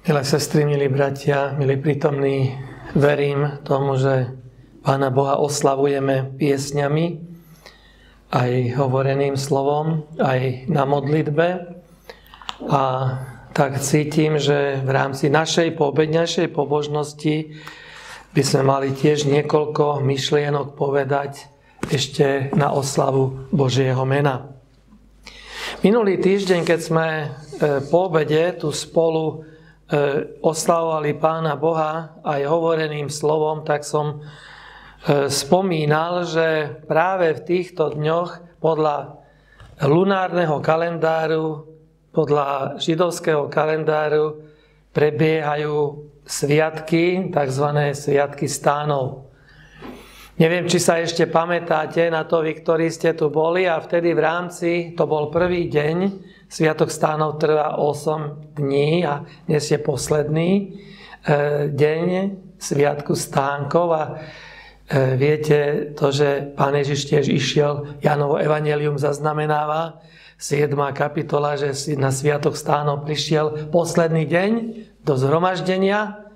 Milé sestry, milí bratia, milí prítomní, verím tomu, že Pána Boha oslavujeme piesňami, aj hovoreným slovom, aj na modlitbe. A tak cítim, že v rámci našej poobedňajšej pobožnosti by sme mali tiež niekoľko myšlienok povedať ešte na oslavu Božieho mena. Minulý týždeň, keď sme po obede tu spolu oslavovali Pána Boha aj hovoreným slovom, tak som spomínal, že práve v týchto dňoch podľa lunárneho kalendáru, podľa židovského kalendáru prebiehajú sviatky, tzv. Sviatky stánov. Neviem, či sa ešte pamätáte na to, vy, ktorí ste tu boli, a vtedy v rámci, to bol prvý deň, Sviatok stánov trvá 8 dní a dnes je posledný deň Sviatku stánkov a viete to, že Pán Ježiš tiež išiel, Jánovo evanjelium zaznamenáva, 7. kapitola, že na Sviatok stánov prišiel posledný deň do zhromaždenia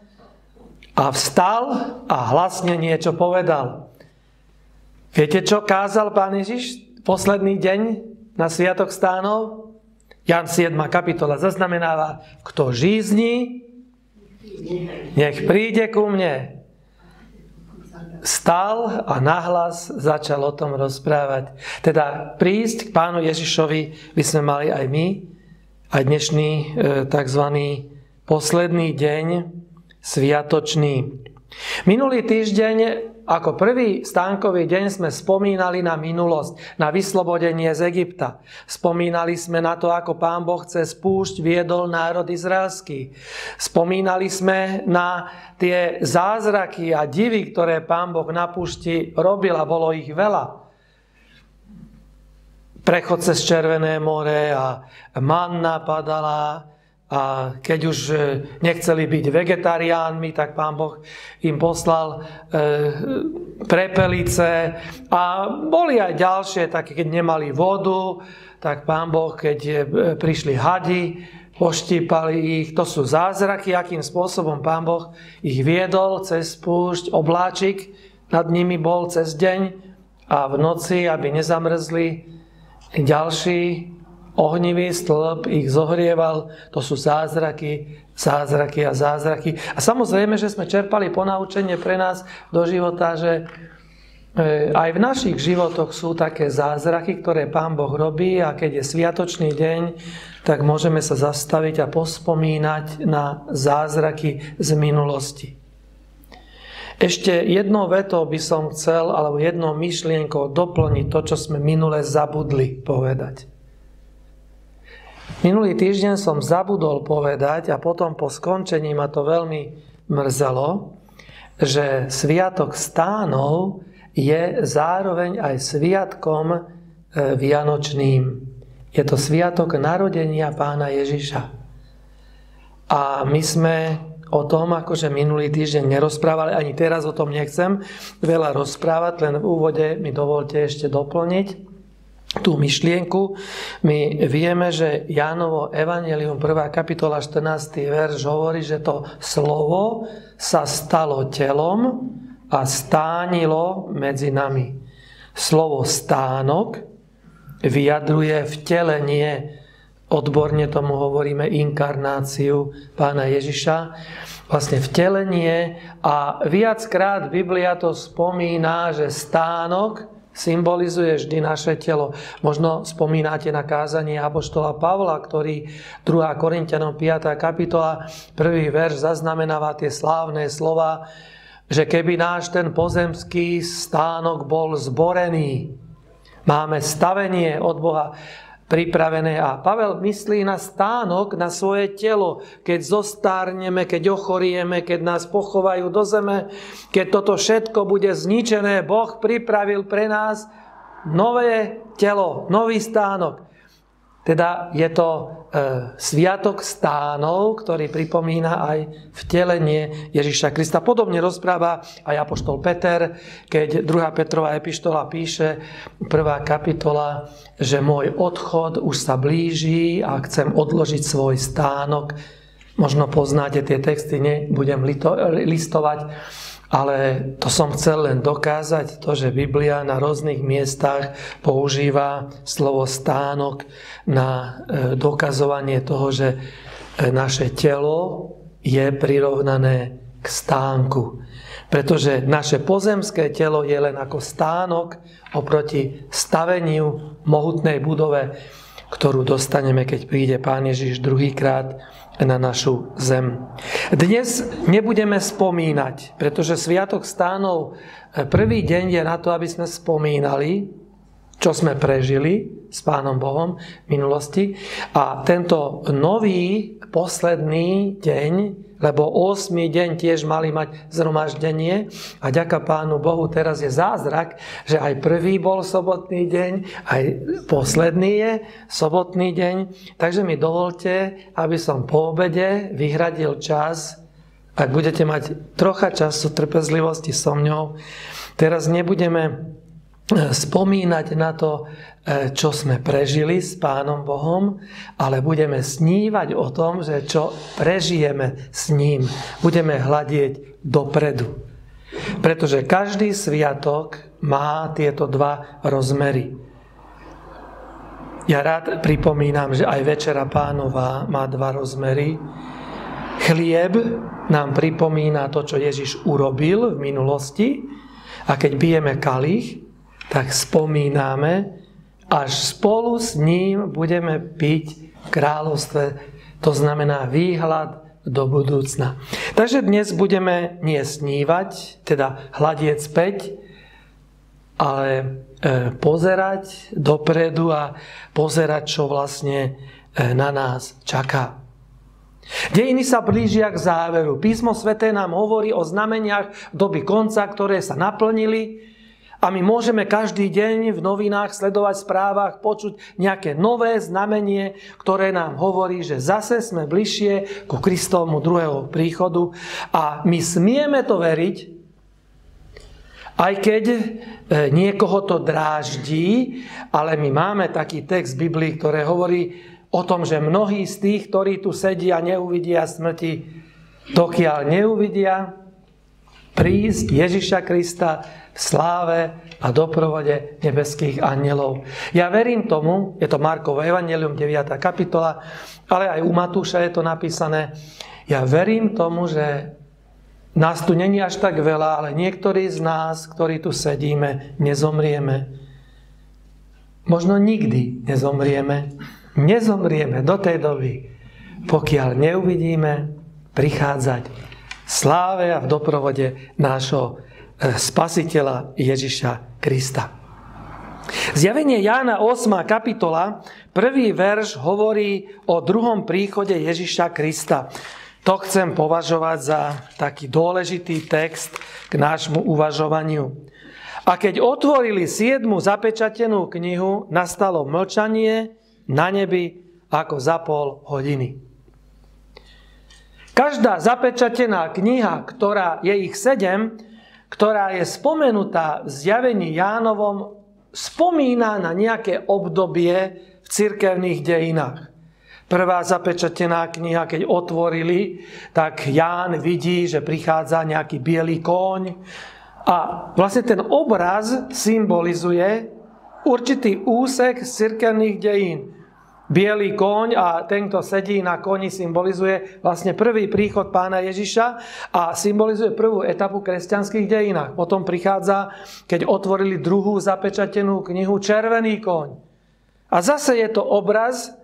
a vstal a hlasne niečo povedal. Viete, čo kázal Pán Ježiš posledný deň na Sviatok stánov? Ján 7. kapitola zaznamenáva, kto žízni, nech príde ku mne. Stal a nahlas začal o tom rozprávať. Teda prísť k Pánu Ježišovi by sme mali aj my, aj dnešný tzv. Posledný deň sviatočný. Minulý týždeň ako prvý stánkový deň sme spomínali na minulosť, na vyslobodenie z Egypta. Spomínali sme na to, ako Pán Boh cez púšť viedol národ izraelský. Spomínali sme na tie zázraky a divy, ktoré Pán Boh na púšti robil, a bolo ich veľa. Prechod cez Červené more a manna padala. A keď už nechceli byť vegetariánmi, tak Pán Boh im poslal prepelice. A boli aj ďalšie, také keď nemali vodu, tak Pán Boh, keď prišli hadi, poštípali ich. To sú zázraky, akým spôsobom Pán Boh ich viedol cez púšť, obláčik nad nimi bol cez deň a v noci, aby nezamrzli. Ďalší ohnivý stĺp ich zohrieval. To sú zázraky, zázraky a zázraky. A samozrejme, že sme čerpali ponaučenie pre nás do života, že aj v našich životoch sú také zázraky, ktoré Pán Boh robí, a keď je sviatočný deň, tak môžeme sa zastaviť a pospomínať na zázraky z minulosti. Ešte jednou vetou by som chcel, alebo jednou myšlienkou doplniť to, čo sme minule zabudli povedať. Minulý týždeň som zabudol povedať, a potom po skončení ma to veľmi mrzelo, že Sviatok stánov je zároveň aj sviatkom vianočným. Je to sviatok narodenia Pána Ježiša. A my sme o tom, akože minulý týždeň nerozprávali, ani teraz o tom nechcem veľa rozprávať, len v úvode mi dovolte ešte doplniť tú myšlienku. My vieme, že Jánovo evanjelium 1. kapitola 14. verš hovorí, že to slovo sa stalo telom a stánilo medzi nami. Slovo stánok vyjadruje vtelenie, odborne tomu hovoríme inkarnáciu Pána Ježiša, vlastne vtelenie, a viackrát Biblia to spomína, že stánok symbolizuje vždy naše telo. Možno spomínate na kázanie apoštola Pavla, ktorý 2. Korinťanom 5. kapitola 1. verš zaznamenáva tie slávne slova, že keby náš ten pozemský stánok bol zborený, máme stavenie od Boha pripravené. A Pavel myslí na stánok, na svoje telo. Keď zostárneme, keď ochorieme, keď nás pochovajú do zeme, keď toto všetko bude zničené, Boh pripravil pre nás nové telo, nový stánok. Teda je to sviatok stánov, ktorý pripomína aj vtelenie Ježiša Krista. Podobne rozpráva aj apoštol Peter, keď 2. Petrova epištola píše, 1. kapitola, že môj odchod už sa blíži a chcem odložiť svoj stánok Možno poznáte tie texty, nebudem listovať, ale to som chcel len dokázať, to, že Biblia na rôznych miestach používa slovo stánok na dokazovanie toho, že naše telo je prirovnané k stánku. Pretože naše pozemské telo je len ako stánok oproti staveniu mohutnej budove, ktorú dostaneme, keď príde Pán Ježiš druhýkrát na našu zem. Dnes nebudeme spomínať, pretože Sviatok stánov prvý deň je na to, aby sme spomínali, čo sme prežili s Pánom Bohom v minulosti. A tento nový, posledný deň, lebo 8. deň tiež mali mať zhromaždenie a ďaká Pánu Bohu, teraz je zázrak, že aj prvý bol sobotný deň, aj posledný je sobotný deň. Takže mi dovolte, aby som po obede vyhradil čas, ak budete mať trocha času, trpezlivosti so mňou. Teraz nebudeme spomínať na to, čo sme prežili s Pánom Bohom, ale budeme snívať o tom, že čo prežijeme s ním. Budeme hľadieť dopredu. Pretože každý sviatok má tieto dva rozmery. Ja rád pripomínam, že aj Večera Pánova má dva rozmery. Chlieb nám pripomína to, čo Ježiš urobil v minulosti, a keď bijeme kalich, tak spomíname, až spolu s ním budeme piť v kráľovstve, to znamená výhľad do budúcna. Takže dnes budeme nie snívať, teda hľadieť späť, ale pozerať dopredu a pozerať, čo vlastne na nás čaká. Dejiny sa blížia k záveru. Písmo sväté nám hovorí o znameniach doby konca, ktoré sa naplnili. A my môžeme každý deň v novinách sledovať, v správach, počuť nejaké nové znamenie, ktoré nám hovorí, že zase sme bližšie ku Kristovmu druhého príchodu. A my smieme to veriť, aj keď niekoho to dráždí, ale my máme taký text v Biblii, ktorý hovorí o tom, že mnohí z tých, ktorí tu sedia, neuvidia smrti, dokiaľ neuvidia prísť Ježiša Krista v sláve a doprovode nebeských anjelov. Ja verím tomu, je to Markovo evanjelium, 9. kapitola, ale aj u Matúša je to napísané. Ja verím tomu, že nás tu není až tak veľa, ale niektorí z nás, ktorí tu sedíme, nezomrieme. Možno nikdy nezomrieme. Nezomrieme do tej doby, pokiaľ neuvidíme prichádzať v sláve a v doprovode nášho Spasiteľa Ježiša Krista. Zjavenie Jána 8. kapitola, 1. verš hovorí o druhom príchode Ježiša Krista. To chcem považovať za taký dôležitý text k nášmu uvažovaniu. A keď otvorili 7. zapečatenú knihu, nastalo mlčanie na nebi ako za pol hodiny. Každá zapečatená kniha, ktorá je ich 7, ktorá je spomenutá v zjavení Jánovom, spomína na nejaké obdobie v cirkevných dejinách. Prvá zapečatená kniha, keď otvorili, tak Ján vidí, že prichádza nejaký biely kôň. A vlastne ten obraz symbolizuje určitý úsek z cirkevných dejín. Bielý kôň a ten, kto sedí na koni, symbolizuje vlastne prvý príchod Pána Ježiša a symbolizuje prvú etapu kresťanských dejinách. Potom prichádza, keď otvorili druhú zapečatenú knihu, červený kôň. A zase je to obraz,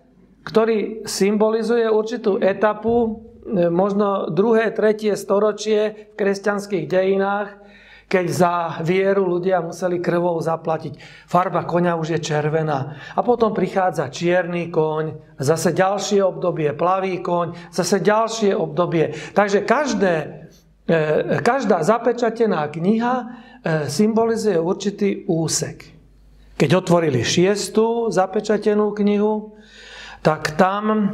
ktorý symbolizuje určitú etapu, možno 2., 3. storočie v kresťanských dejinách, keď za vieru ľudia museli krvou zaplatiť. Farba koňa už je červená. A potom prichádza čierny koň, zase ďalšie obdobie, plavý koň, zase ďalšie obdobie. Takže každá zapečatená kniha symbolizuje určitý úsek. Keď otvorili 6. zapečatenú knihu, tak tam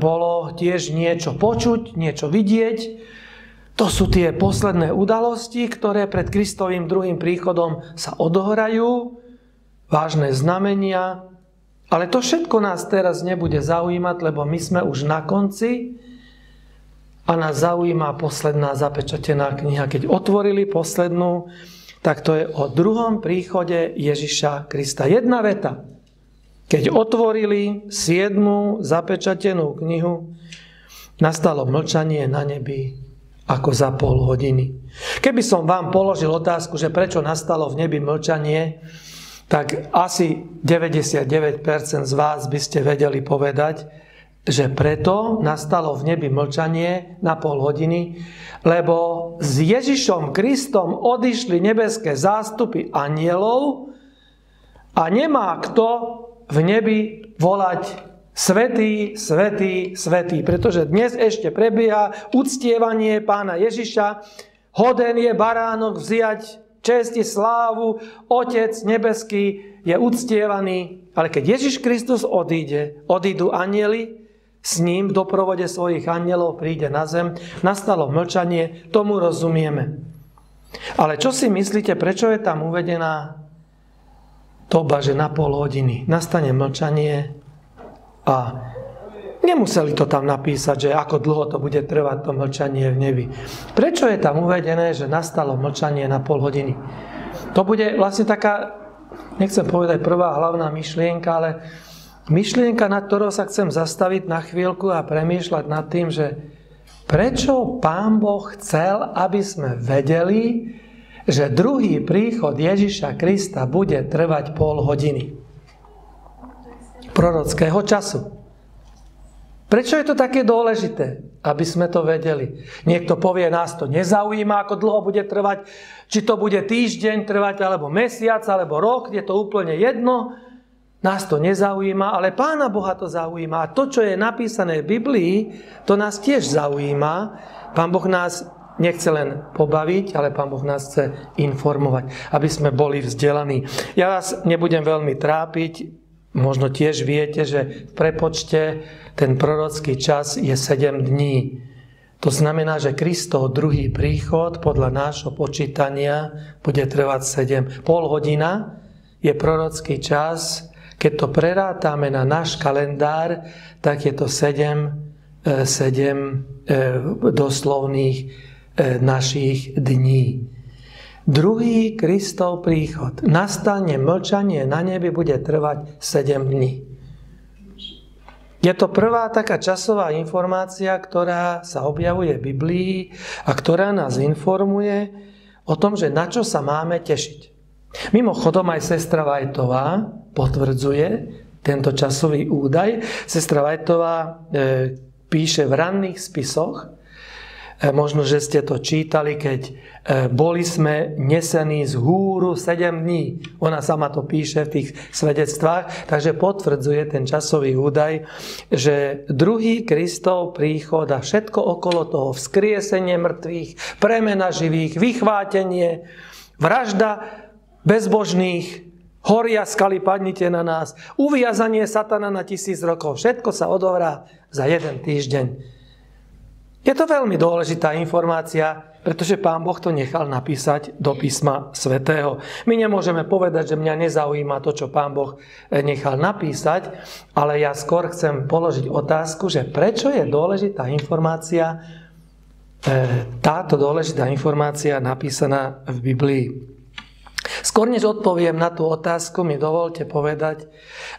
bolo tiež niečo počuť, niečo vidieť. To sú tie posledné udalosti, ktoré pred Kristovým druhým príchodom sa odohrajú, vážne znamenia, ale to všetko nás teraz nebude zaujímať, lebo my sme už na konci a nás zaujíma posledná zapečatená kniha. Keď otvorili poslednú, tak to je o druhom príchode Ježiša Krista. Jedna veta. Keď otvorili 7. zapečatenú knihu, nastalo mlčanie na nebi ako za pol hodiny. Keby som vám položil otázku, že prečo nastalo v nebi mlčanie, tak asi 99% z vás by ste vedeli povedať, že preto nastalo v nebi mlčanie na pol hodiny, lebo s Ježišom Kristom odišli nebeské zástupy anjelov a nemá kto v nebi volať svätý, svätý, svätý, pretože dnes ešte prebieha uctievanie Pána Ježiša, hoden je baránok vziať česť i slávu, Otec nebeský je uctievaný, ale keď Ježiš Kristus odídu anjeli, s ním v doprovode svojich anjelov príde na zem, nastalo mlčanie, tomu rozumieme. Ale čo si myslíte, prečo je tam uvedená doba, že na pol hodiny nastane mlčanie a nemuseli to tam napísať, že ako dlho to bude trvať to mlčanie v nebi. Prečo je tam uvedené, že nastalo mlčanie na pol hodiny? To bude vlastne taká, nechcem povedať prvá hlavná myšlienka, ale myšlienka, nad ktorou sa chcem zastaviť na chvíľku a premýšľať nad tým, že prečo Pán Boh chcel, aby sme vedeli, že druhý príchod Ježiša Krista bude trvať pol hodiny prorockého času. Prečo je to také dôležité, aby sme to vedeli? Niekto povie, nás to nezaujíma, ako dlho bude trvať, či to bude týždeň trvať, alebo mesiac, alebo rok, je to úplne jedno. Nás to nezaujíma, ale Pána Boha to zaujíma. A to, čo je napísané v Biblii, to nás tiež zaujíma. Pán Boh nás nechce len pobaviť, ale Pán Boh nás chce informovať, aby sme boli vzdelaní. Ja vás nebudem veľmi trápiť. Možno tiež viete, že v prepočte ten prorocký čas je 7 dní. To znamená, že Kristov druhý príchod podľa nášho počítania bude trvať 7. Pol hodina je prorocký čas. Keď to prerátame na náš kalendár, tak je to 7 doslovných našich dní. Druhý Kristov príchod. Nastane mlčanie na nebi, bude trvať 7 dní. Je to prvá taká časová informácia, ktorá sa objavuje v Biblii a ktorá nás informuje o tom, že na čo sa máme tešiť. Mimochodom aj sestra Vajtová potvrdzuje tento časový údaj. Sestra Vajtová píše v ranných spisoch, možno, že ste to čítali, keď boli sme nesení z húru 7 dní. Ona sama to píše v tých svedectvách, takže potvrdzuje ten časový údaj, že druhý Kristov príchod a všetko okolo toho, vzkriesenie mŕtvych, premena živých, vychvátenie, vražda bezbožných, horia skaly, padnite na nás, uviazanie satana na 1000 rokov. Všetko sa odohrá za 1 týždeň. Je to veľmi dôležitá informácia, pretože Pán Boh to nechal napísať do písma svätého. My nemôžeme povedať, že mňa nezaujíma to, čo Pán Boh nechal napísať, ale ja skôr chcem položiť otázku, že prečo je dôležitá informácia, táto dôležitá informácia napísaná v Biblii. Skôr než odpoviem na tú otázku, mi dovolte povedať,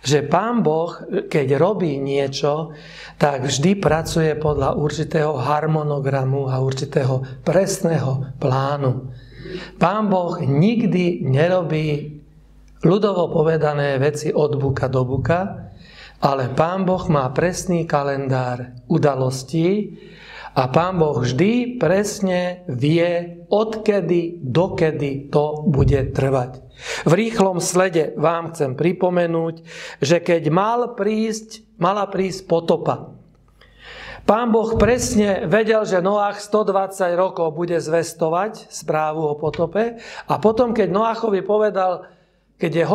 že Pán Boh, keď robí niečo, tak vždy pracuje podľa určitého harmonogramu a určitého presného plánu. Pán Boh nikdy nerobí ľudovo povedané veci od buka do buka, ale Pán Boh má presný kalendár udalostí, a Pán Boh vždy presne vie, odkedy, dokedy to bude trvať. V rýchlom slede vám chcem pripomenúť, že keď mala prísť potopa, Pán Boh presne vedel, že Noach 120 rokov bude zvestovať správu o potope a potom, keď Noachovi povedal, keď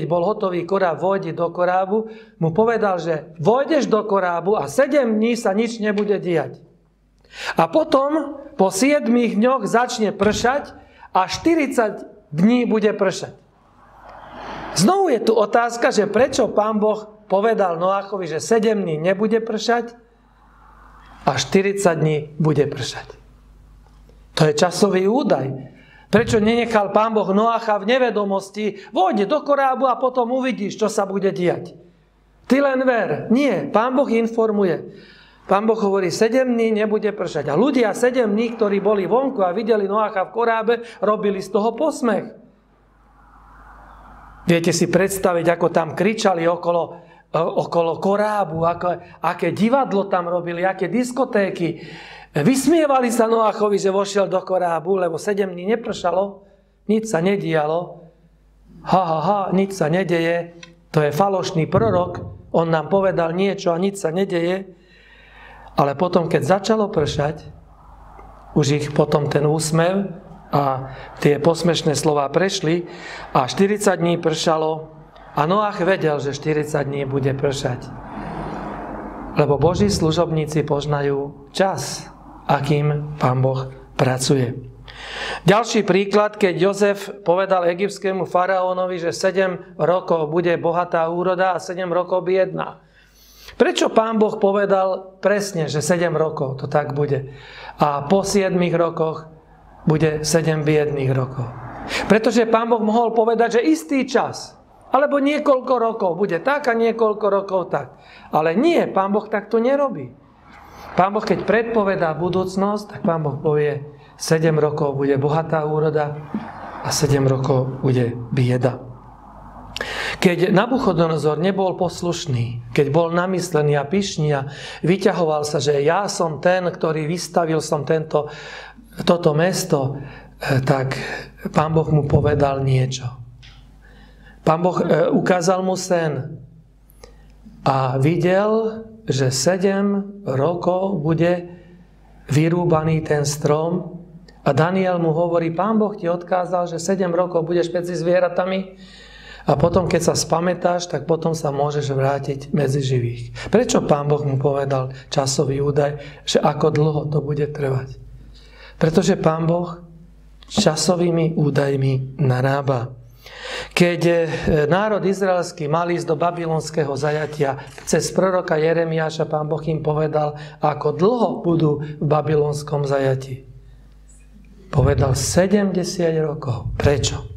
bol hotový koráb, vojdi do korábu, mu povedal, že vojdeš do korábu a 7 dní sa nič nebude diať. A potom po 7 dňoch začne pršať a 40 dní bude pršať. Znovu je tu otázka, že prečo Pán Boh povedal Noachovi, že 7 dní nebude pršať a 40 dní bude pršať. To je časový údaj. Prečo nenechal Pán Boh Noacha v nevedomosti? Vojde do korábu a potom uvidíš, čo sa bude diať. Ty len ver. Nie, Pán Boh informuje. Pán Boh hovorí, 7 dní nebude pršať. A ľudia 7 dní, ktorí boli vonku a videli Noacha v korábe, robili z toho posmech. Viete si predstaviť, ako tam kričali okolo korábu, aké divadlo tam robili, aké diskotéky. Vysmievali sa Noachovi, že vošiel do korábu, lebo 7 dní nepršalo, nič sa nedialo. Nič sa nedeje. To je falošný prorok. On nám povedal niečo a nič sa nedeje. Ale potom, keď začalo pršať, už ich potom ten úsmev a tie posmešné slová prešli a 40 dní pršalo a Noach vedel, že 40 dní bude pršať. Lebo Boží služobníci poznajú čas, akým Pán Boh pracuje. Ďalší príklad, keď Jozef povedal egyptskému faraónovi, že 7 rokov bude bohatá úroda a 7 rokov biedná. Prečo Pán Boh povedal presne, že 7 rokov to tak bude a po 7 rokoch bude 7 biedných rokov? Pretože Pán Boh mohol povedať, že istý čas, alebo niekoľko rokov bude tak a niekoľko rokov tak. Ale nie, Pán Boh takto nerobí. Pán Boh, keď predpovedá budúcnosť, tak Pán Boh povie, 7 rokov bude bohatá úroda a 7 rokov bude bieda. Keď Nabuchodonozor nebol poslušný, keď bol namyslený a pyšný a vyťahoval sa, že ja som ten, ktorý vystavil som toto mesto, tak Pán Boh mu povedal niečo. Pán Boh ukázal mu sen a videl, že 7 rokov bude vyrúbaný ten strom a Daniel mu hovorí, Pán Boh ti odkázal, že 7 rokov budeš medzi zvieratami a potom, keď sa spamätáš, tak potom sa môžeš vrátiť medzi živých. Prečo Pán Boh mu povedal časový údaj, že ako dlho to bude trvať? Pretože Pán Boh časovými údajmi narába. Keď národ izraelský mal ísť do babylonského zajatia, cez proroka Jeremiáša Pán Boh im povedal, ako dlho budú v babylonskom zajatí. Povedal 70 rokov. Prečo?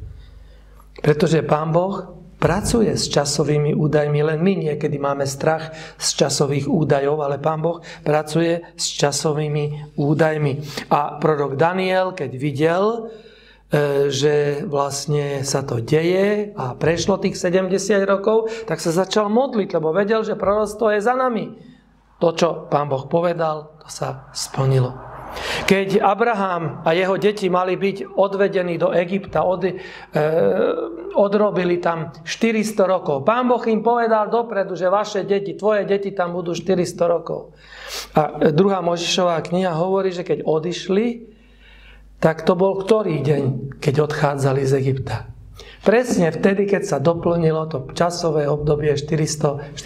Pretože Pán Boh pracuje s časovými údajmi, len my niekedy máme strach z časových údajov, ale Pán Boh pracuje s časovými údajmi. A prorok Daniel, keď videl, že vlastne sa to deje a prešlo tých 70 rokov, tak sa začal modliť, lebo vedel, že proroctvo je za nami. To, čo Pán Boh povedal, to sa splnilo. Keď Abraham a jeho deti mali byť odvedení do Egypta, odrobili tam 400 rokov. Pán Boh im povedal dopredu, že vaše deti, tvoje deti tam budú 400 rokov. A 2. Mojžišová kniha hovorí, že keď odišli, tak to bol ktorý deň, keď odchádzali z Egypta? Presne vtedy, keď sa doplnilo to časové obdobie 430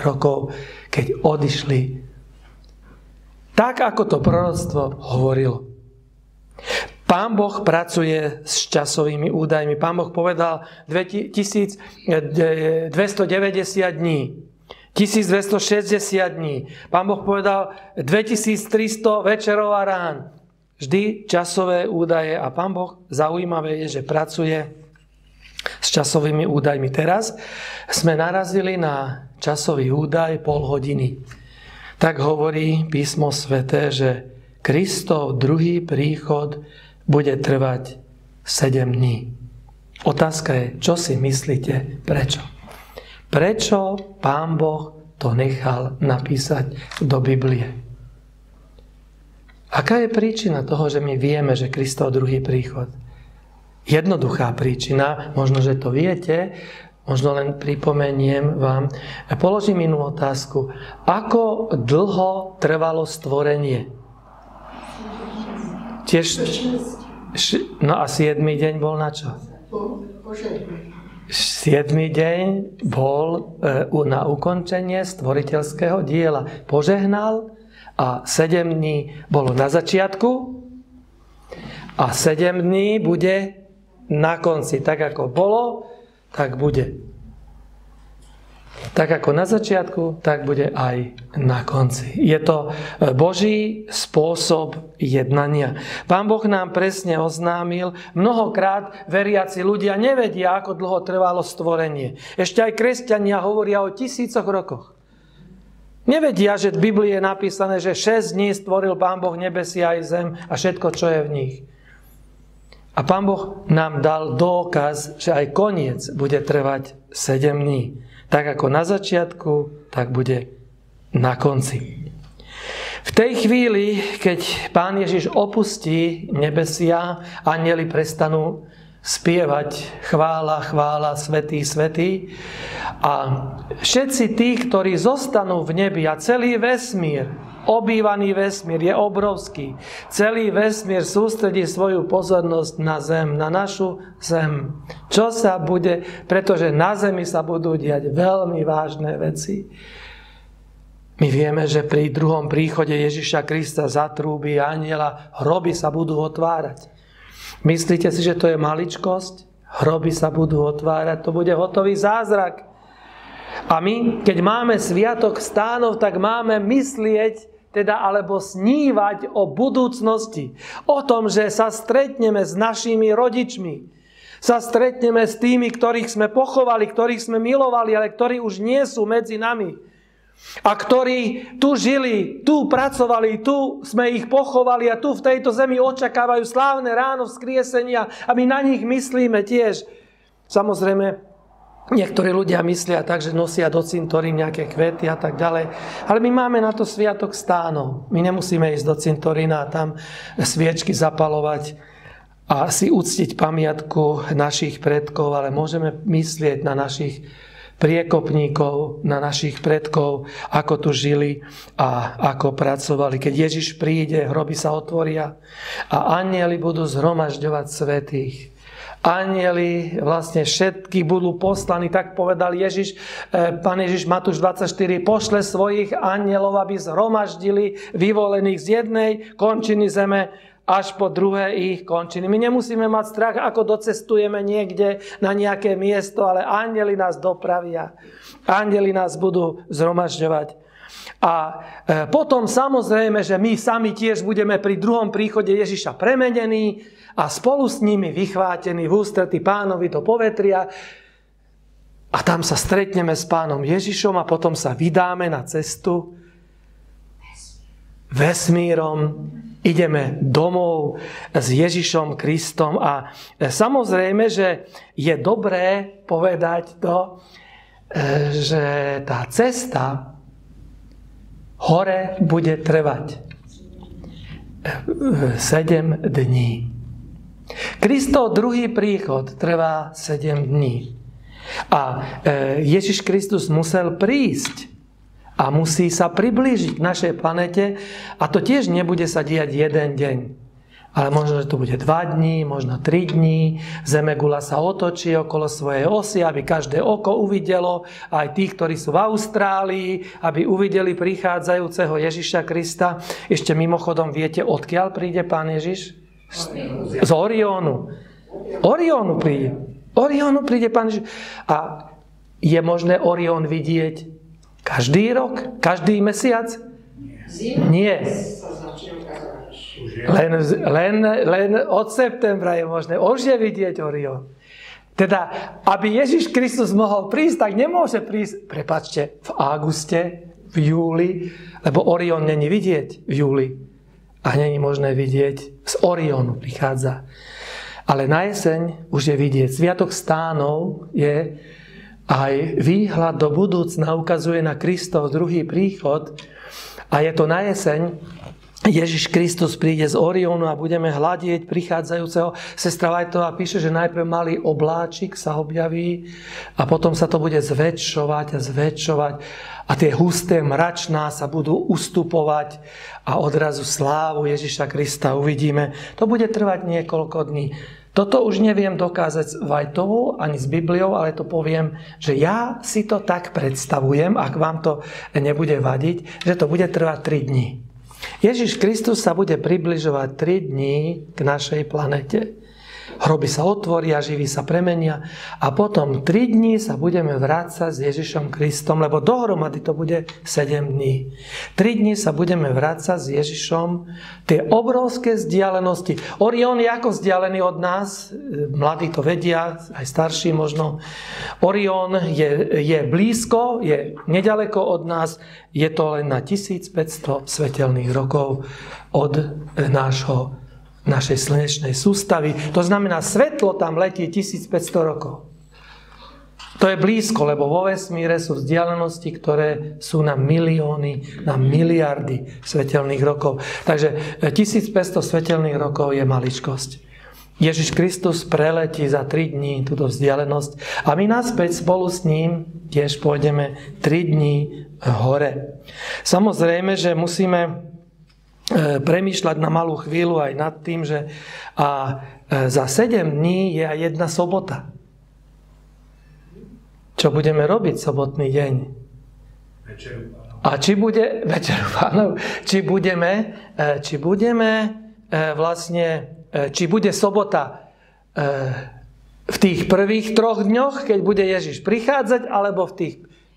rokov, keď odišli. Tak, ako to proroctvo hovorilo. Pán Boh pracuje s časovými údajmi. Pán Boh povedal 1290 dní, 1260 dní. Pán Boh povedal 2300 večerov a rán. Vždy časové údaje a Pán Boh zaujímavé je, že pracuje s časovými údajmi. Teraz sme narazili na časový údaj pol hodiny. Tak hovorí Písmo sväté, že Kristov druhý príchod bude trvať 7 dní. Otázka je, čo si myslíte, prečo? Prečo Pán Boh to nechal napísať do Biblie? Aká je príčina toho, že my vieme, že Kristov druhý príchod? Jednoduchá príčina, možno, že to viete, možno len pripomeniem vám. Položím inú otázku. Ako dlho trvalo stvorenie? Tiež, no a 7. deň bol na čo? 7. deň bol na ukončenie stvoriteľského diela. Požehnal a 7 dní bolo na začiatku a 7 dní bude na konci. Tak ako bolo, tak bude. Tak ako na začiatku, tak bude aj na konci. Je to Boží spôsob jednania. Pán Boh nám presne oznámil, mnohokrát veriaci ľudia nevedia, ako dlho trvalo stvorenie. Ešte aj kresťania hovoria o 1000 rokoch. Nevedia, že v Biblii je napísané, že 6 dní stvoril Pán Boh nebesia aj zem a všetko, čo je v nich. A Pán Boh nám dal dôkaz, že aj koniec bude trvať 7 dní. Tak ako na začiatku, tak bude na konci. V tej chvíli, keď Pán Ježiš opustí nebesia, anjeli prestanú spievať chvála, chvála, svätý, svätý. A všetci tí, ktorí zostanú v nebi a celý vesmír, obývaný vesmír je obrovský. Celý vesmír sústredí svoju pozornosť na zem, na našu zem. Čo sa bude, pretože na zemi sa budú diať veľmi vážne veci. My vieme, že pri druhom príchode Ježiša Krista zatrúbi anjela, hroby sa budú otvárať. Myslíte si, že to je maličkosť? Hroby sa budú otvárať, to bude hotový zázrak. A my, keď máme sviatok stánov, tak máme myslieť, alebo snívať o budúcnosti. O tom, že sa stretneme s našimi rodičmi. Sa stretneme s tými, ktorých sme pochovali, ktorých sme milovali, ale ktorí už nie sú medzi nami. A ktorí tu žili, tu pracovali, tu sme ich pochovali a tu v tejto zemi očakávajú slávne ráno vzkriesenia a my na nich myslíme tiež. Samozrejme, niektorí ľudia myslia tak, že nosia do cintorín nejaké kvety a tak ďalej. Ale my máme na to sviatok stánov. My nemusíme ísť do cintorína a tam sviečky zapalovať a si uctiť pamiatku našich predkov, ale môžeme myslieť na našich priekopníkov, na našich predkov, ako tu žili a ako pracovali. Keď Ježiš príde, hroby sa otvoria a anjeli budú zhromažďovať svätých. Anjeli vlastne všetky budú poslaní, tak povedal Ježiš, Pán Ježiš Matúš 24, pošle svojich anjelov, aby zhromaždili vyvolených z jednej končiny zeme až po druhé ich končiny. My nemusíme mať strach, ako docestujeme niekde na nejaké miesto, ale anjeli nás dopravia. Anjeli nás budú zhromažďovať. A potom samozrejme, že my sami tiež budeme pri druhom príchode Ježiša premenení a spolu s nimi vychvátení v ústretí Pánovi do povetria. A tam sa stretneme s Pánom Ježišom a potom sa vydáme na cestu vesmírom. Ideme domov s Ježišom Kristom a samozrejme, že je dobré povedať to, že tá cesta hore bude trvať 7 dní. Kristov druhý príchod trvá 7 dní. A Ježiš Kristus musel prísť a musí sa priblížiť k našej planete a to tiež nebude sa diať jeden deň. Ale možno, že to bude 2 dní, možno 3 dní. Zemegula sa otočí okolo svojej osy, aby každé oko uvidelo, aj tých, ktorí sú v Austrálii, aby uvideli prichádzajúceho Ježiša Krista. Ešte mimochodom viete, odkiaľ príde Pán Ježiš? Z Oriónu. Oriónu príde. Oriónu príde Pán Ježiš. A je možné Orión vidieť každý rok? Každý mesiac? Nie. Len od septembra je možné. Už je vidieť Orión. Teda, aby Ježiš Kristus mohol prísť, tak nemôže prísť, prepáčte, v auguste, v júli, lebo Orión není vidieť v júli. A není možné vidieť, z Oriónu prichádza. Ale na jeseň už je vidieť. Sviatok stánov je aj výhľad do budúcna, ukazuje na Kristov druhý príchod a je to na jeseň. Ježiš Kristus príde z Oriónu a budeme hľadieť prichádzajúceho. Sestra Vajtová píše, že najprv malý obláčik sa objaví a potom sa to bude zväčšovať a zväčšovať a tie husté mračná sa budú ustupovať a odrazu slávu Ježiša Krista uvidíme. To bude trvať niekoľko dní. Toto už neviem dokázať s Vajtovou ani s Bibliou, ale to poviem, že ja si to tak predstavujem, ak vám to nebude vadiť, že to bude trvať 3 dní. Ježiš Kristus sa bude približovať 3 dní k našej planete. hroby sa otvoria, živí sa premenia a potom 3 dní sa budeme vrácať s Ježišom Kristom, lebo dohromady to bude 7 dní. 3 dní sa budeme vrácať s Ježišom. Tie obrovské vzdialenosti. Orion je ako vzdialený od nás, mladí to vedia, aj starší možno. Orion je blízko, je nedaleko od nás, je to len na 1500 svetelných rokov od našej slnečnej sústavy. To znamená, svetlo tam letí 1500 rokov. To je blízko, lebo vo vesmíre sú vzdialenosti, ktoré sú na milióny, na miliardy svetelných rokov. Takže 1500 svetelných rokov je maličkosť. Ježiš Kristus preletí za 3 dní túto vzdialenosť a my naspäť spolu s ním tiež pôjdeme 3 dní hore. Samozrejme, že musíme premýšľať na malú chvíľu aj nad tým, že za 7 dní je aj jedna sobota. Čo budeme robiť sobotný deň? Večeru Pánov. A či bude Večeru Pánov? Či bude sobota v tých prvých 3 dňoch, keď bude Ježiš prichádzať, alebo v tých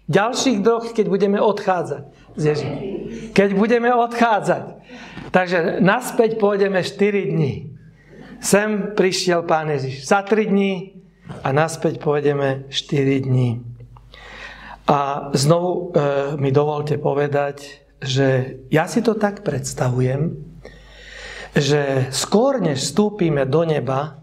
ďalších 2, keď budeme odchádzať z Ježiša. Keď budeme odchádzať. Takže naspäť pôjdeme 4 dní. Sem prišiel Pán Ježiš za 3 dní a naspäť pôjdeme 4 dní. A znovu mi dovolte povedať, že ja si to tak predstavujem, že skôr než vstúpime do neba,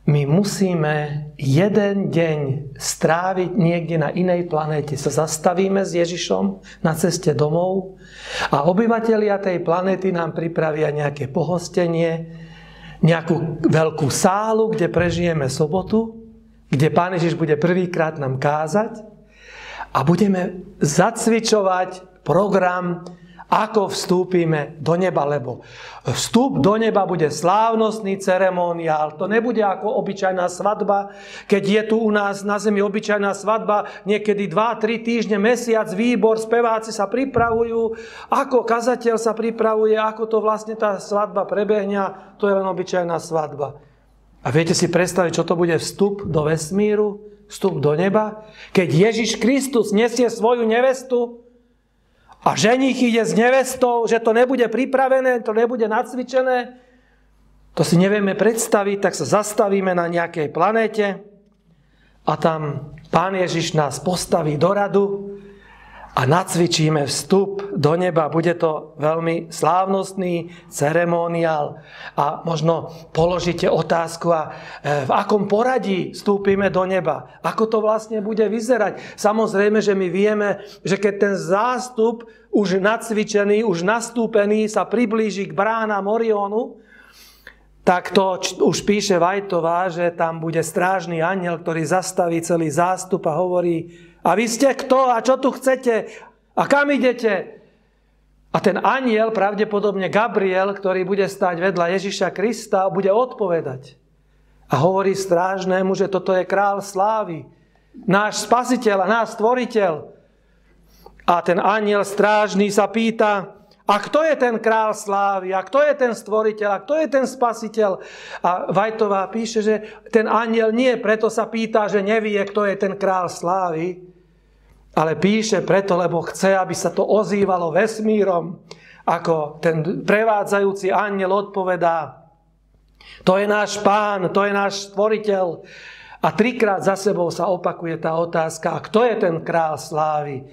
my musíme jeden deň stráviť niekde na inej planéte. Sa zastavíme s Ježišom na ceste domov a obyvatelia tej planéty nám pripravia nejaké pohostenie, nejakú veľkú sálu, kde prežijeme sobotu, kde Pán Ježiš bude prvýkrát nám kázať a budeme zacvičovať program, ako vstúpime do neba, lebo vstup do neba bude slávnostný ceremoniál. To nebude ako obyčajná svadba, keď je tu u nás na zemi obyčajná svadba, niekedy 2-3 týždne, mesiac, výbor, speváci sa pripravujú, ako kazateľ sa pripravuje, ako to vlastne tá svadba prebehne, to je len obyčajná svadba. A viete si predstaviť, čo to bude vstup do vesmíru, vstup do neba? Keď Ježiš Kristus nesie svoju nevestu, a ženích ide s nevestou, že to nebude pripravené, to nebude nacvičené, to si nevieme predstaviť, tak sa zastavíme na nejakej planéte a tam Pán Ježiš nás postaví do radu a nacvičíme vstup do neba. Bude to veľmi slávnostný ceremoniál. A možno položíte otázku, a v akom poradí vstúpime do neba? Ako to vlastne bude vyzerať? Samozrejme, že my vieme, že keď ten zástup už nacvičený, už nastúpený sa priblíži k bránam Orionu, tak to už píše Whiteová, že tam bude strážny anjel, ktorý zastaví celý zástup a hovorí: a vy ste kto? A čo tu chcete? A kam idete? A ten anjel, pravdepodobne Gabriel, ktorý bude stáť vedľa Ježiša Krista, bude odpovedať. A hovorí strážnemu, že toto je král slávy, náš spasiteľ a náš stvoriteľ. A ten anjel strážny sa pýta: a kto je ten král slávy? A kto je ten stvoriteľ? A kto je ten spasiteľ? A Whiteová píše, že ten anjel nie preto sa pýta, že nevie, kto je ten král slávy, ale píše preto, lebo chce, aby sa to ozývalo vesmírom. Ako ten prevádzajúci anjel odpovedá: to je náš Pán, to je náš stvoriteľ. A 3-krát za sebou sa opakuje tá otázka: a kto je ten král slávy?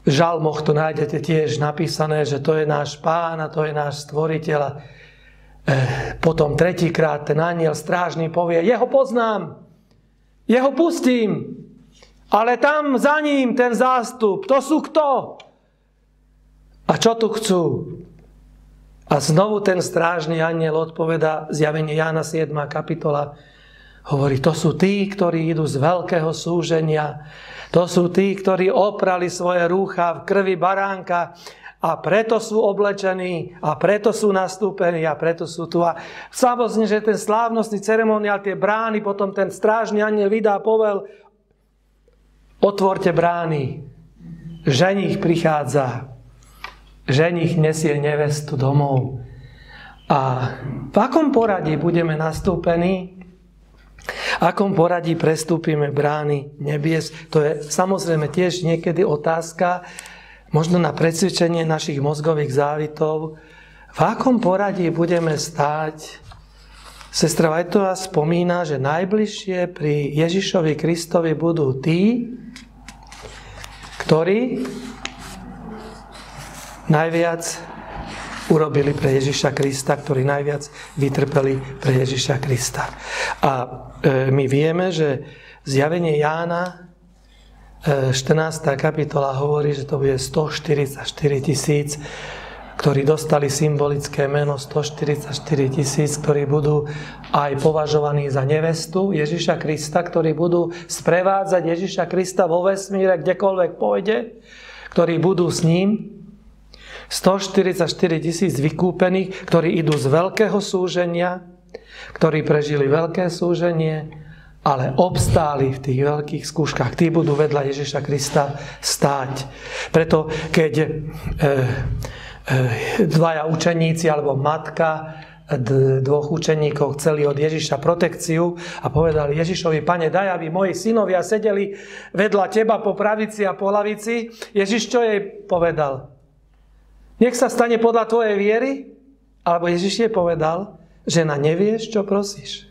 V žalmoch to nájdete tiež napísané, že to je náš Pán a to je náš stvoriteľ. Potom 3-krát ten anjel strážny povie: jeho poznám, jeho pustím, ale tam za ním ten zástup, to sú kto? A čo tu chcú? A znovu ten strážny anjel odpovedá, Zjavenie Jána 7. kapitola, hovorí: to sú tí, ktorí idú z veľkého súženia. To sú tí, ktorí oprali svoje rúcha v krvi baránka a preto sú oblečení a preto sú nastúpení a preto sú tu. A samozrejme, že ten slávnostný ceremoniál, tie brány, potom ten strážny anjel vydá povel: otvorte brány. Ženích prichádza. Ženích nesie nevestu domov. A v akom poradí budeme nastúpení? V akom poradí prestúpime brány nebies? To je samozrejme tiež niekedy otázka, možno na presvedčenie našich mozgových závitov. V akom poradí budeme stáť? Sestra Whiteová spomína, že najbližšie pri Ježišovi Kristovi budú tí, ktorí najviac urobili pre Ježiša Krista, ktorí najviac vytrpeli pre Ježiša Krista. A my vieme, že zjavenie Jána 14. kapitola hovorí, že to bude 144 000, ktorí dostali symbolické meno 144 000, ktorí budú aj považovaní za nevestu Ježiša Krista, ktorí budú sprevádzať Ježiša Krista vo vesmíre, kdekoľvek pôjde, ktorí budú s ním. 144 000 vykúpených, ktorí idú z veľkého súženia, ktorí prežili veľké súženie, ale obstáli v tých veľkých skúškach. Tí budú vedľa Ježiša Krista stáť. Preto keď dvaja učeníci alebo matka dvoch učeníkov chceli od Ježiša protekciu a povedali Ježišovi: Pane, daj, aby moji synovia sedeli vedľa teba po pravici a po lavici. Ježiš čo jej povedal? Nech sa stane podľa tvojej viery? Alebo Ježiš jej povedal: žena, nevieš, čo prosíš.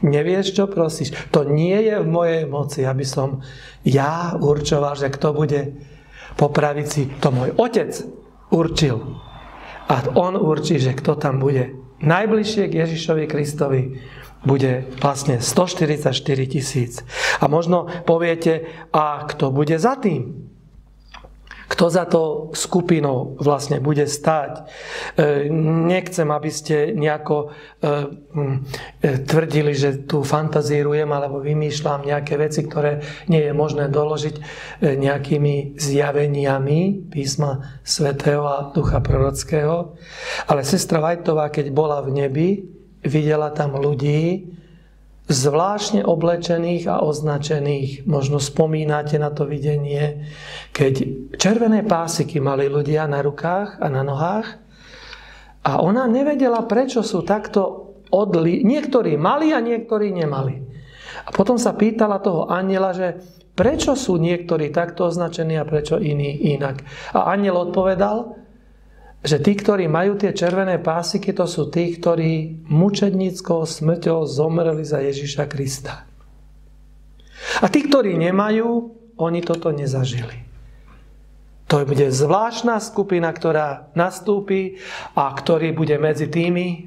Nevieš, čo prosíš. To nie je v mojej moci, aby som ja určoval, že kto bude po pravici. To môj otec určil. A on určí, že kto tam bude. Najbližšie k Ježišovi Kristovi bude vlastne 144 000. A možno poviete, a kto bude za tým? Kto za to skupinou vlastne bude stáť? Nechcem, aby ste nejako tvrdili, že tu fantazírujem alebo vymýšľam nejaké veci, ktoré nie je možné doložiť nejakými zjaveniami písma svätého a ducha prorockého. Ale sestra Whiteová, keď bola v nebi, videla tam ľudí, zvláštne oblečených a označených. Možno spomínate na to videnie, keď červené pásiky mali ľudia na rukách a na nohách a ona nevedela, prečo sú takto niektorí mali a niektorí nemali. A potom sa pýtala toho anjela, že prečo sú niektorí takto označení a prečo iní inak. A anjel odpovedal, že tí, ktorí majú tie červené pásiky, to sú tí, ktorí mučedníckou smrťou zomreli za Ježiša Krista. A tí, ktorí nemajú, oni toto nezažili. To bude zvláštna skupina, ktorá nastúpi a ktorý bude medzi tými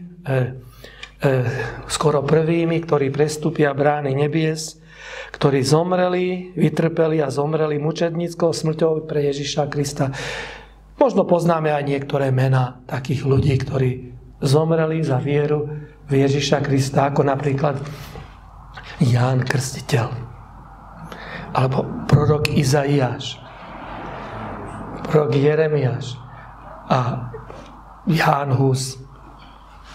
skoro prvými, ktorí prestúpia brány nebies, ktorí zomreli, vytrpeli a zomreli mučedníckou smrťou pre Ježiša Krista. Možno poznáme aj niektoré mená takých ľudí, ktorí zomreli za vieru v Ježiša Krista, ako napríklad Ján Krstiteľ, alebo prorok Izaiáš, prorok Jeremiáš a Ján Hus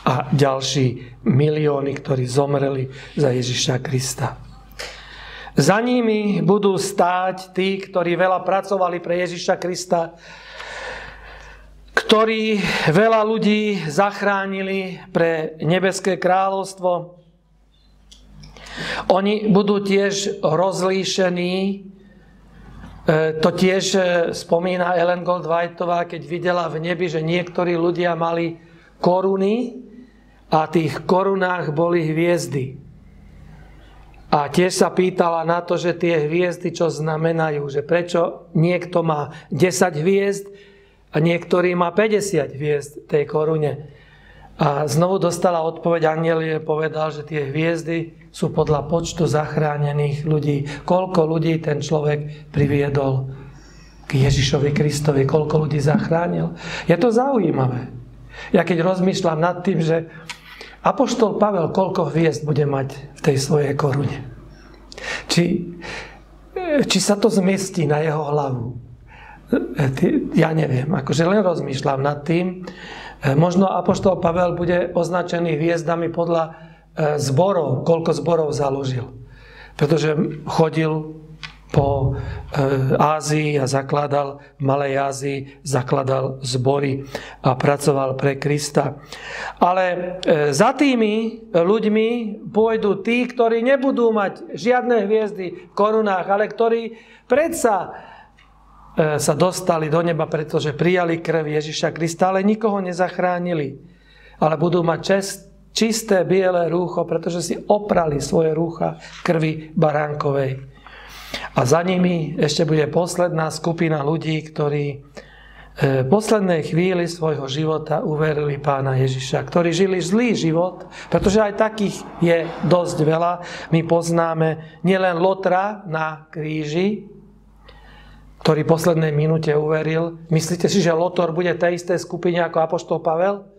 a ďalší milióny, ktorí zomreli za Ježiša Krista. Za nimi budú stáť tí, ktorí veľa pracovali pre Ježiša Krista, ktorí veľa ľudí zachránili pre nebeské kráľovstvo. Oni budú tiež rozlíšení. To tiež spomína Ellen Goldwhiteová, keď videla v nebi, že niektorí ľudia mali koruny a v tých korunách boli hviezdy. A tiež sa pýtala na to, že tie hviezdy čo znamenajú, že prečo niekto má 10 hviezd a niektorý má 50 hviezd tej korune. A znovu dostala odpoveď, anjel jej povedal, že tie hviezdy sú podľa počtu zachránených ľudí. Koľko ľudí ten človek priviedol k Ježišovi Kristovi, koľko ľudí zachránil. Je to zaujímavé. Ja keď rozmýšľam nad tým, že apoštol Pavel koľko hviezd bude mať v tej svojej korune. Či sa to zmestí na jeho hlavu. Ja neviem, akože len rozmýšľam nad tým. Možno apoštol Pavel bude označený hviezdami podľa zborov, koľko zborov založil. Pretože chodil po Ázii a v Malej Ázii zakladal zbory a pracoval pre Krista. Ale za tými ľuďmi pôjdu tí, ktorí nebudú mať žiadne hviezdy v korunách, ale ktorí predsa sa dostali do neba, pretože prijali krv Ježiša Krista, ale nikoho nezachránili. Ale budú mať čisté biele rúcho, pretože si oprali svoje rúcha krvi baránkovej. A za nimi ešte bude posledná skupina ľudí, ktorí v poslednej chvíli svojho života uverili Pána Ježiša, ktorí žili zlý život, pretože aj takých je dosť veľa. My poznáme nielen Lotra na kríži, ktorý v poslednej minúte uveril. Myslíte si, že Lotor bude tej istej skupine ako apoštol Pavel?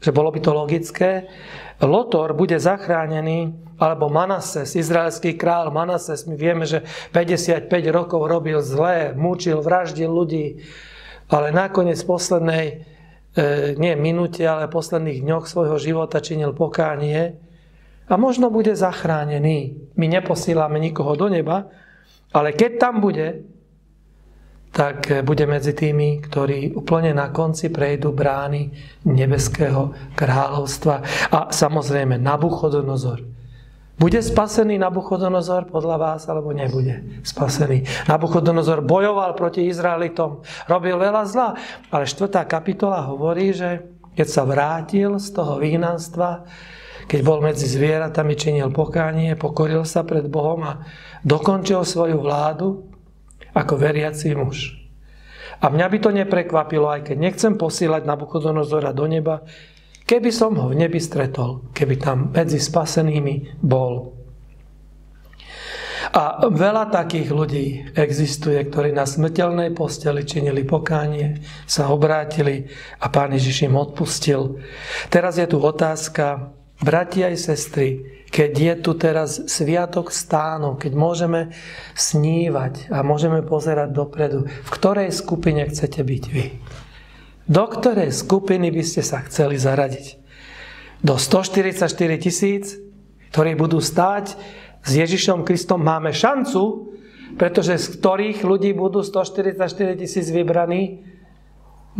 Že bolo by to logické? Lotor bude zachránený, alebo Manases, izraelský král Manases. My vieme, že 55 rokov robil zlé, mučil, vraždil ľudí, ale nakoniec v poslednej, nie minúte, ale v posledných dňoch svojho života činil pokánie a možno bude zachránený. My neposílame nikoho do neba, ale keď tam bude, tak bude medzi tými, ktorí úplne na konci prejdú brány nebeského kráľovstva. A samozrejme Nabuchodonozor. Bude spasený Nabuchodonozor podľa vás, alebo nebude spasený? Nabuchodonozor bojoval proti Izraelitom, robil veľa zla, ale 4. kapitola hovorí, že keď sa vrátil z toho vyhnanstva, keď bol medzi zvieratami, činil pokánie, pokoril sa pred Bohom a dokončil svoju vládu ako veriaci muž. A mňa by to neprekvapilo, aj keď nechcem posílať Nabuchodonozora do neba, keby som ho v nebi stretol, keby tam medzi spasenými bol. A veľa takých ľudí existuje, ktorí na smrteľnej posteli činili pokánie, sa obrátili a Pán Ježiš im odpustil. Teraz je tu otázka, bratia i sestry, keď je tu teraz sviatok stánov, keď môžeme snívať a môžeme pozerať dopredu, v ktorej skupine chcete byť vy? Do ktorej skupiny by ste sa chceli zaradiť? Do 144 000, ktorí budú stáť s Ježišom Kristom, máme šancu, pretože z ktorých ľudí budú 144 000 vybraní?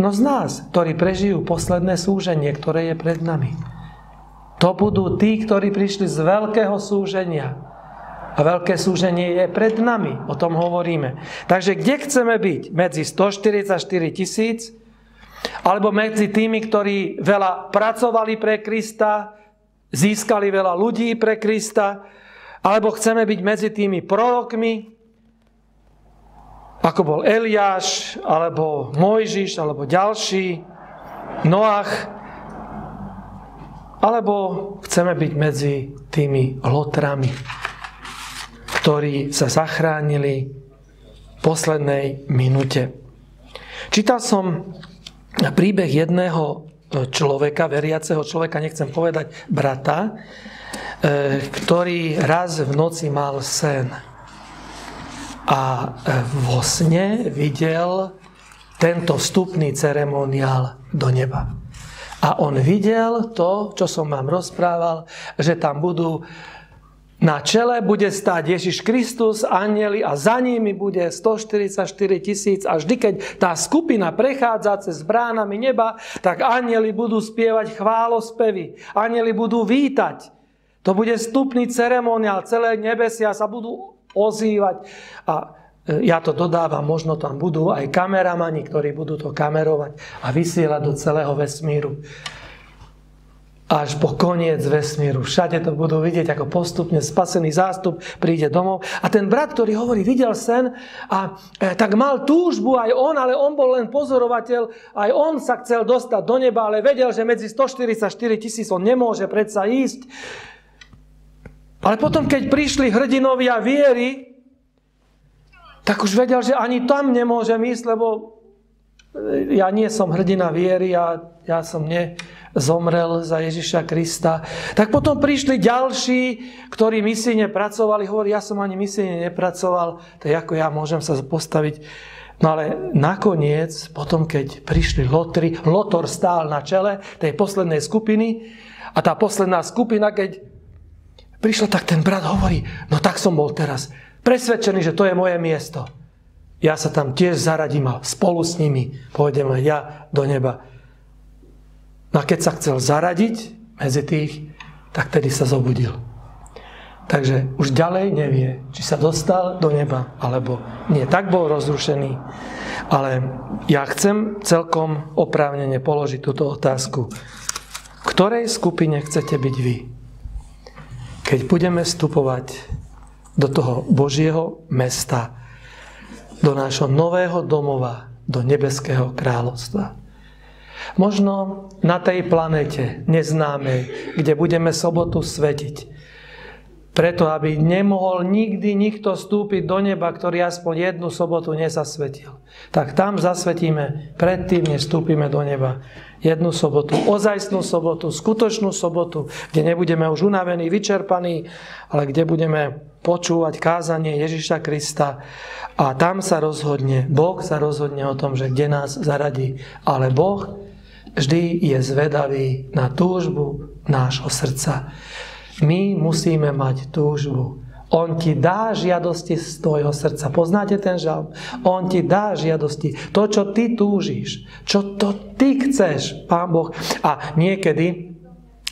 No z nás, ktorí prežijú posledné súženie, ktoré je pred nami. To budú tí, ktorí prišli z veľkého súženia. A veľké súženie je pred nami. O tom hovoríme. Takže kde chceme byť? Medzi 144 000? Alebo medzi tými, ktorí veľa pracovali pre Krista, získali veľa ľudí pre Krista? Alebo chceme byť medzi tými prorokmi, ako bol Eliáš, alebo Mojžiš, alebo ďalší, Noach? Alebo chceme byť medzi tými Lotrami, ktorí sa zachránili v poslednej minúte. Čítal som príbeh jedného človeka, veriaceho človeka, nechcem povedať brata, ktorý raz v noci mal sen. A vo sne videl tento vstupný ceremoniál do neba. A on videl to, čo som vám rozprával, že tam budú, na čele bude stáť Ježiš Kristus, anjeli a za nimi bude 144 000 a vždy, keď tá skupina prechádza cez bránami neba, tak anjeli budú spievať chválospevy. Anjeli budú vítať. To bude vstupný ceremoniál, celé nebesia sa budú ozývať. A ja to dodávam, možno tam budú aj kameramani, ktorí budú to kamerovať a vysielať do celého vesmíru. Až po koniec vesmíru. Všade to budú vidieť, ako postupne spasený zástup príde domov. A ten brat, ktorý hovorí, videl sen a tak mal túžbu aj on, ale on bol len pozorovateľ. Aj on sa chcel dostať do neba, ale vedel, že medzi 144 000 on nemôže predsa ísť. Ale potom, keď prišli hrdinovia viery, tak už vedel, že ani tam nemôžem ísť, lebo ja nie som hrdina viery a ja som nezomrel za Ježiša Krista. Tak potom prišli ďalší, ktorí misijne pracovali, hovorí, ja som ani misijne nepracoval, tak ako ja môžem sa postaviť. No ale nakoniec, potom keď prišli Lotri, Lotor stál na čele tej poslednej skupiny a tá posledná skupina, keď prišla, tak ten brat hovorí, no tak som bol teraz Presvedčený, že to je moje miesto. Ja sa tam tiež zaradím a spolu s nimi pôjdem aj ja do neba. No a keď sa chcel zaradiť medzi tých, tak tedy sa zobudil. Takže už ďalej nevie, či sa dostal do neba, alebo nie. Tak bol rozrušený. Ale ja chcem celkom oprávnene položiť túto otázku. V ktorej skupine chcete byť vy? Keď budeme vstupovať do toho Božieho mesta, do nášho nového domova, do nebeského kráľovstva. Možno na tej planete neznámej, kde budeme sobotu svetiť, preto, aby nemohol nikdy nikto vstúpiť do neba, ktorý aspoň jednu sobotu nezasvetil. Tak tam zasvetíme predtým, než vstúpime do neba. Jednu sobotu, ozajstnú sobotu, skutočnú sobotu, kde nebudeme už unavení, vyčerpaní, ale kde budeme počúvať kázanie Ježiša Krista. A tam sa rozhodne, Boh sa rozhodne o tom, že kde nás zaradí. Ale Boh vždy je zvedavý na túžbu nášho srdca. My musíme mať túžbu. On ti dá žiadosti z tvojho srdca. Poznáte ten žalm? On ti dá žiadosti. To, čo ty túžiš. Čo to ty chceš, Pán Boh. A niekedy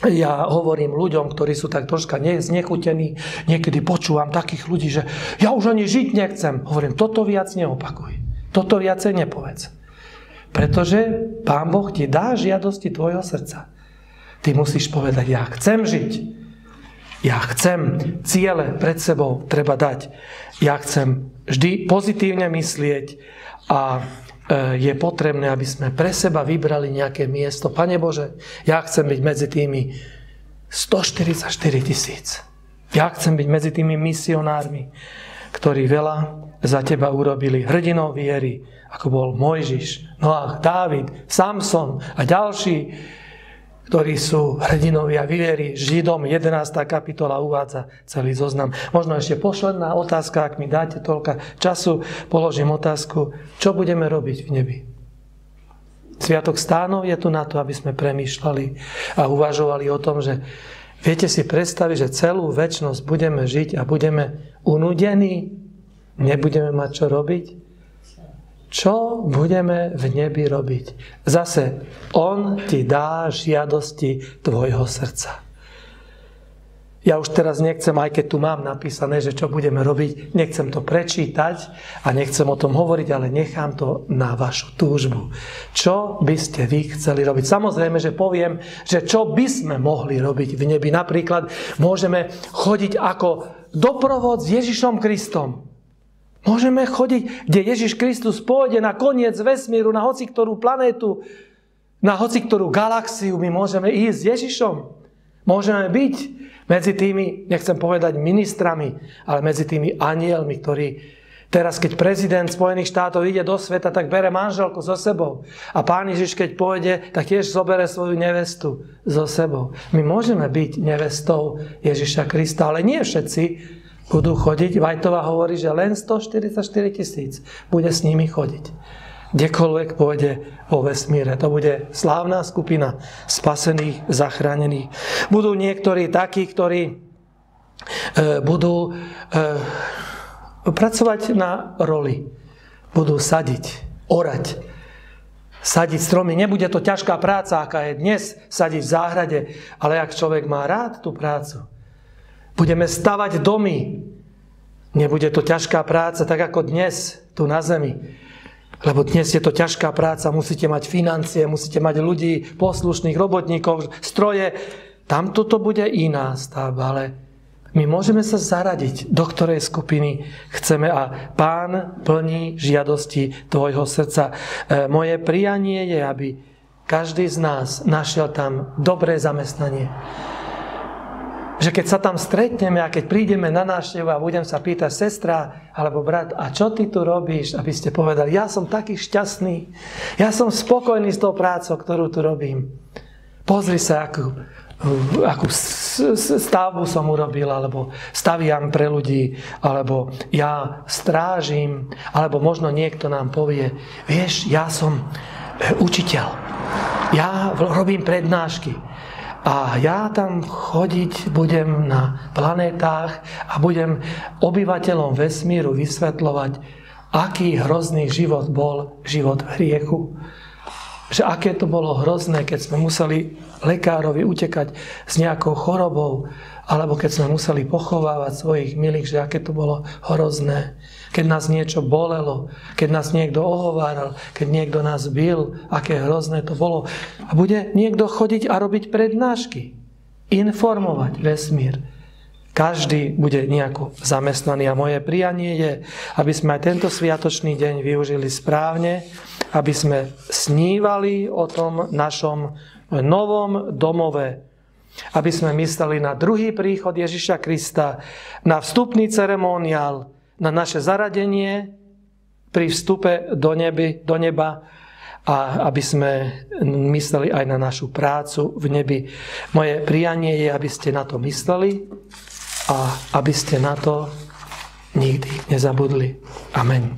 ja hovorím ľuďom, ktorí sú tak troška znechutení, niekedy počúvam takých ľudí, že ja už ani žiť nechcem. Hovorím, toto viac neopakuj. Toto viacej nepovedz. Pretože Pán Boh ti dá žiadosti tvojho srdca. Ty musíš povedať, ja chcem žiť. Ja chcem, ciele pred sebou treba dať. Ja chcem vždy pozitívne myslieť a je potrebné, aby sme pre seba vybrali nejaké miesto. Pane Bože, ja chcem byť medzi tými 144 000. Ja chcem byť medzi tými misionármi, ktorí veľa za teba urobili. Hrdinou viery, ako bol Mojžiš, Noach, Dávid, Samson a ďalší, ktorí sú hrdinovia viery. Židom 11. kapitola uvádza celý zoznam. Možno ešte posledná otázka, ak mi dáte toľko času, položím otázku, čo budeme robiť v nebi. Sviatok stánov je tu na to, aby sme premýšľali a uvažovali o tom, že viete si predstaviť, že celú večnosť budeme žiť a budeme unudení, nebudeme mať čo robiť. Čo budeme v nebi robiť? Zase, on ti dá žiadosti tvojho srdca. Ja už teraz nechcem, aj keď tu mám napísané, že čo budeme robiť, nechcem to prečítať a nechcem o tom hovoriť, ale nechám to na vašu túžbu. Čo by ste vy chceli robiť? Samozrejme, že poviem, že čo by sme mohli robiť v nebi. Napríklad môžeme chodiť ako doprovod s Ježišom Kristom. Môžeme chodiť, kde Ježiš Kristus pôjde na koniec vesmíru, na hociktorú planétu, na hociktorú galaxiu. My môžeme ísť s Ježišom. Môžeme byť medzi tými, nechcem povedať ministrami, ale medzi tými anielmi, ktorí teraz, keď prezident Spojených štátov ide do sveta, tak bere manželku so sebou. A Pán Ježiš, keď pôjde, tak tiež zobere svoju nevestu so sebou. My môžeme byť nevestou Ježiša Krista, ale nie všetci budú chodiť. Vajtová hovorí, že len 144 000 bude s nimi chodiť. Kdekoľvek pôjde vo vesmíre. To bude slávna skupina spasených, zachránených. Budú niektorí takí, ktorí budú pracovať na roli. Budú sadiť, orať, sadiť stromy. Nebude to ťažká práca, aká je dnes sadiť v záhrade, ale ak človek má rád tú prácu, budeme stavať domy. Nebude to ťažká práca, tak ako dnes tu na zemi. Lebo dnes je to ťažká práca, musíte mať financie, musíte mať ľudí, poslušných robotníkov, stroje. Tam toto bude iná stavba, ale my môžeme sa zaradiť, do ktorej skupiny chceme a Pán plní žiadosti tvojho srdca. Moje prianie je, aby každý z nás našiel tam dobré zamestnanie. Že keď sa tam stretneme a keď prídeme na návštevu a budem sa pýtať sestra alebo brat, a čo ty tu robíš? Aby ste povedali, ja som taký šťastný, ja som spokojný s tou prácou, ktorú tu robím. Pozri sa, akú stavbu som urobil, alebo staviam pre ľudí, alebo ja strážim, alebo možno niekto nám povie, vieš, ja som učiteľ, ja robím prednášky. A ja tam chodiť budem na planétach a budem obyvateľom vesmíru vysvetľovať, aký hrozný život bol život v hriechu. Že aké to bolo hrozné, keď sme museli lekárovi utekať s nejakou chorobou, alebo keď sme museli pochovávať svojich milých, že aké to bolo hrozné. Keď nás niečo bolelo, keď nás niekto ohováral, keď niekto nás bil, aké hrozné to bolo. A bude niekto chodiť a robiť prednášky, informovať vesmír. Každý bude nejako zamestnaný a moje prianie je, aby sme aj tento sviatočný deň využili správne, aby sme snívali o tom našom novom domove, aby sme mysleli na druhý príchod Ježiša Krista, na vstupný ceremoniál, na naše zaradenie pri vstupe do neba a aby sme mysleli aj na našu prácu v nebi. Moje prianie je, aby ste na to mysleli a aby ste na to nikdy nezabudli. Amen.